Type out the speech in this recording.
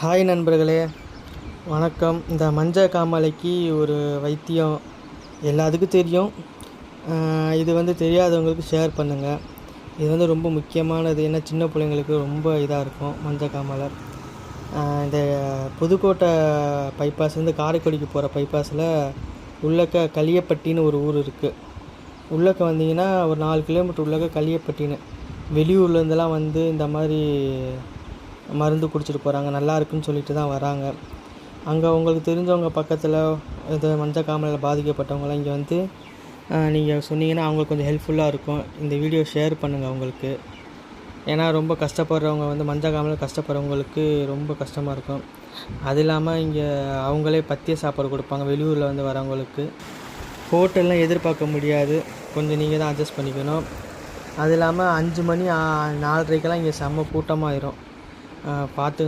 Hi நண்பர்களே, வணக்கம். இந்த மஞ்சள் காமாலைக்கு ஒரு வைத்தியம் எல்லாத்துக்கும் தெரியும். இது தெரியாதவங்களுக்கு ஷேர் பண்ணுங்கள். இது ரொம்ப முக்கியமானது. ஏன்னா சின்ன பிள்ளைங்களுக்கு ரொம்ப இதாக இருக்கும் மஞ்சள் காமாலை. இந்த புதுக்கோட்டை பைபாஸ்லேருந்து காரைக்குடிக்கு போகிற பைபாஸில் உள்ளக்க களியப்பட்டின்னு ஒரு ஊர் இருக்குது. உள்ளக்க வந்தீங்கன்னா ஒரு 4 கிலோமீட்டர் உள்ளக்க களியப்பட்டின்னு வெளியூர்லேருந்துலாம் இந்த மாதிரி மருந்து குடிச்சிட்டு போகிறாங்க. நல்லா இருக்குன்னு சொல்லிட்டு தான் வராங்க. அங்கே உங்களுக்கு தெரிஞ்சவங்க பக்கத்தில் இது மஞ்சள் காமாலையில் பாதிக்கப்பட்டவங்களாம் இங்கே நீங்கள் சொன்னீங்கன்னா அவங்களுக்கு கொஞ்சம் ஹெல்ப்ஃபுல்லாக இருக்கும். இந்த வீடியோ ஷேர் பண்ணுங்கள் அவங்களுக்கு. ஏன்னா ரொம்ப கஷ்டப்படுறவங்க மஞ்சள் காமாலையில் கஷ்டப்படுறவங்களுக்கு ரொம்ப கஷ்டமாக இருக்கும். அது இல்லாமல் இங்கே அவங்களே பத்திய சாப்பாடு கொடுப்பாங்க வெளியூரில் வரவங்களுக்கு. ஹோட்டல்லாம் எதிர்பார்க்க முடியாது, கொஞ்சம் நீங்கள் தான் அட்ஜஸ்ட் பண்ணிக்கணும். அது இல்லாமல் 5 மணி 4:30க்கெல்லாம் இங்கே செம்ம கூட்டமாகிடும். பார்த்து